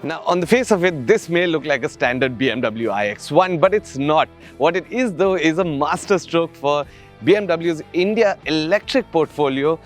Now, on the face of it, this may look like a standard BMW iX1, but it's not. What it is though is a masterstroke for BMW's India electric portfolio,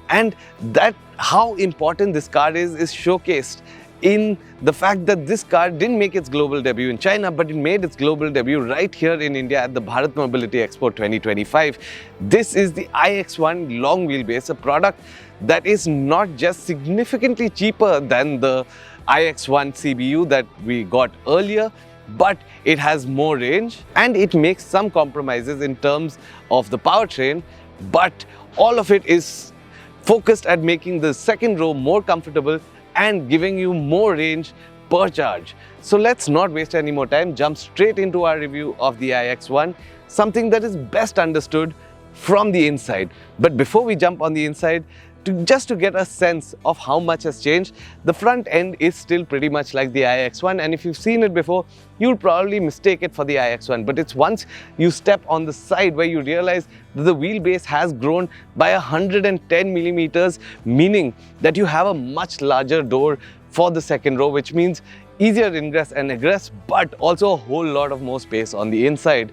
and that how important this car is showcased in the fact that this car didn't make its global debut in China, but it made its global debut right here in India at the Bharat Mobility Expo 2025. This is the iX1 long wheelbase, a product that is not just significantly cheaper than the iX1 CBU that we got earlier, but it has more range and it makes some compromises in terms of the powertrain, but all of it is focused at making the second row more comfortable and giving you more range per charge. So let's not waste any more time, jump straight into our review of the iX1, something that is best understood from the inside. But before we jump on the inside, just to get a sense of how much has changed, the front end is still pretty much like the iX1, and if you've seen it before, you'll probably mistake it for the iX1. But it's once you step on the side where you realize that the wheelbase has grown by 110 millimeters, meaning that you have a much larger door for the second row, which means easier ingress and egress, but also a whole lot of more space on the inside.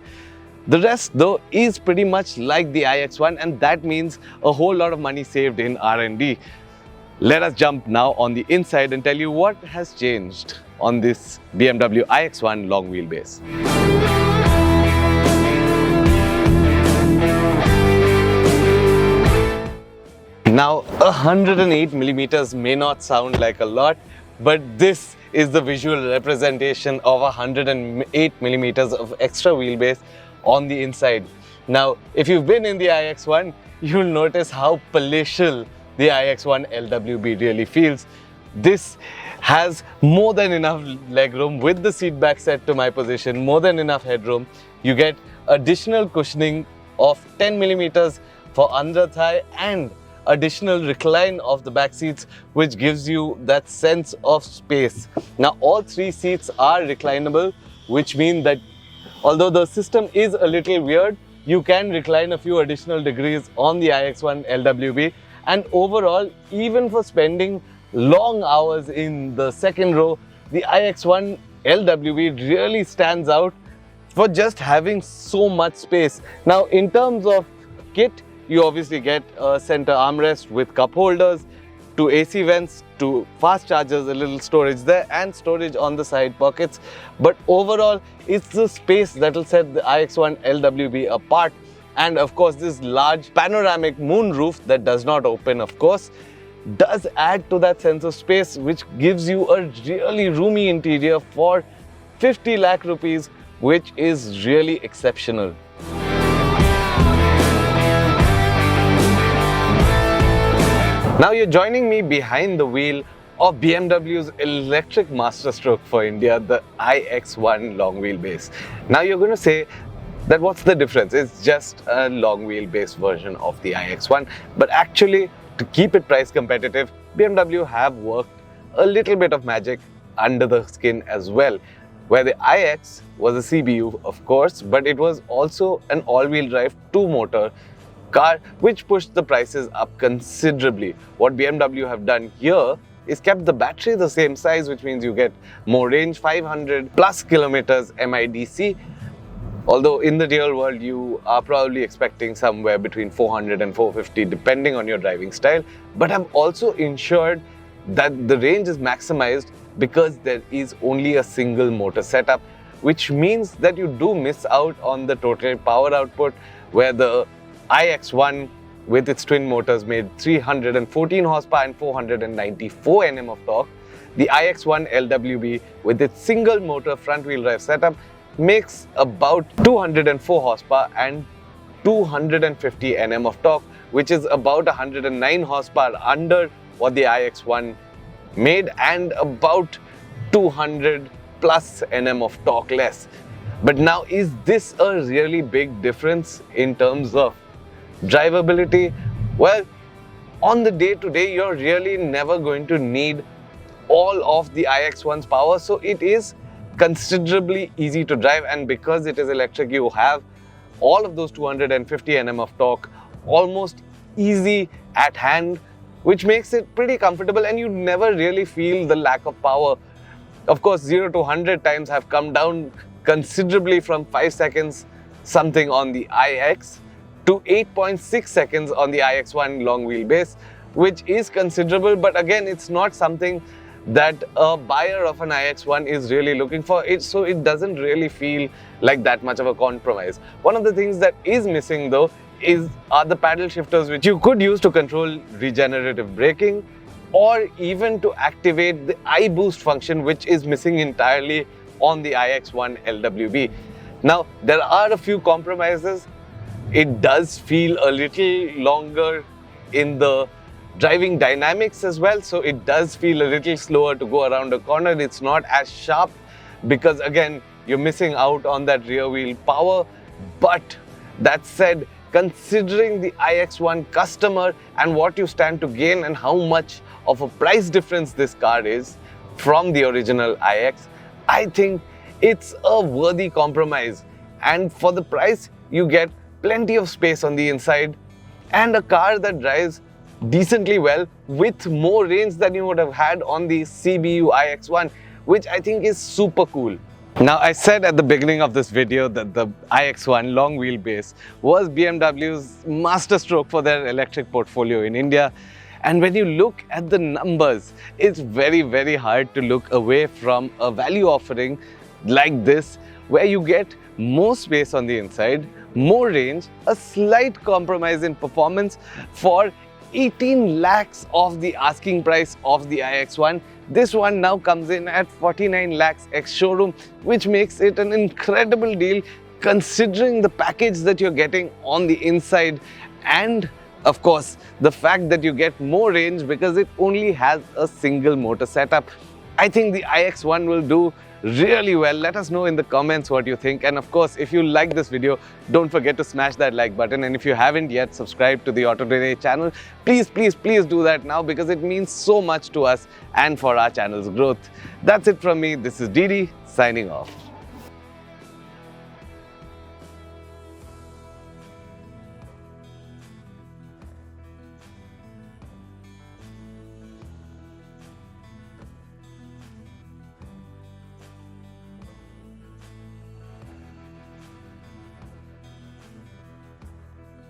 The rest though is pretty much like the iX1, and that means a whole lot of money saved in R&D. Let us jump now on the inside and tell you what has changed on this BMW iX1 long wheelbase. Now 108 millimeters may not sound like a lot, but this is the visual representation of 108 millimeters of extra wheelbase on the inside. Now, if you've been in the iX1, you'll notice how palatial the iX1 LWB really feels. This has more than enough legroom with the seat back set to my position, more than enough headroom. You get additional cushioning of 10 millimeters for under thigh and additional recline of the back seats, which gives you that sense of space. Now, all three seats are reclinable, which means that although the system is a little weird, you can recline a few additional degrees on the iX1 LWB. And overall, even for spending long hours in the second row, the iX1 LWB really stands out for just having so much space. Now, in terms of kit, you obviously get a center armrest with cup holders, two AC vents, two fast chargers, a little storage there, and storage on the side pockets. But overall, it's the space that will set the iX1 LWB apart. And of course, this large panoramic moon roof that does not open, of course, does add to that sense of space, which gives you a really roomy interior for 50 lakh rupees, which is really exceptional. Now you're joining me behind the wheel of BMW's electric masterstroke for India, the iX1 long wheelbase. Now you're going to say that what's the difference? It's just a long wheelbase version of the iX1. But actually, to keep it price competitive, BMW have worked a little bit of magic under the skin as well, where the iX was a CBU, of course, but it was also an all-wheel drive two-motor car, which pushed the prices up considerably. What BMW have done here is kept the battery the same size, which means you get more range, 500 plus kilometers MIDC. Although in the real world, you are probably expecting somewhere between 400 and 450, depending on your driving style. But have also ensured that the range is maximized because there is only a single motor setup, which means that you do miss out on the total power output, where the iX1 with its twin motors made 314 horsepower and 494 Nm of torque. The iX1 LWB with its single motor front wheel drive setup makes about 204 horsepower and 250 Nm of torque, which is about 109 horsepower under what the iX1 made and about 200 plus Nm of torque less. But now, is this a really big difference in terms of drivability? Well, on the day-to-day, you're really never going to need all of the iX1's power, so it is considerably easy to drive, and because it is electric, you have all of those 250 Nm of torque almost easy at hand, which makes it pretty comfortable, and you never really feel the lack of power. Of course, 0 to 100 times have come down considerably from 5 seconds something on the iX to 8.6 seconds on the iX1 long wheelbase, which is considerable, but again, it's not something that a buyer of an iX1 is really looking for. So it doesn't really feel like that much of a compromise. One of the things that is missing though are the paddle shifters, which you could use to control regenerative braking or even to activate the iBoost function, which is missing entirely on the iX1 LWB. Now, there are a few compromises. It does feel a little longer in the driving dynamics as well, so it does feel a little slower to go around a corner. It's not as sharp because again, you're missing out on that rear wheel power. But that said, considering the iX1 customer and what you stand to gain and how much of a price difference this car is from the original iX, I think it's a worthy compromise. And for the price, you get plenty of space on the inside and a car that drives decently well with more range than you would have had on the CBU iX1, which I think is super cool. Now, I said at the beginning of this video that the iX1 long wheelbase was BMW's masterstroke for their electric portfolio in India. And when you look at the numbers, it's very, very hard to look away from a value offering like this, where you get more space on the inside, more range, a slight compromise in performance for 18 lakhs of the asking price of the iX1. This one now comes in at 49 lakhs ex-showroom, which makes it an incredible deal considering the package that you're getting on the inside and of course the fact that you get more range because it only has a single motor setup. I think the iX1 will do really well. Let us know in the comments what you think, and of course, if you like this video, don't forget to smash that like button, and if you haven't yet subscribed to the Auto Today channel, please do that now because it means so much to us and for our channel's growth. That's it from me. This is Didi signing off.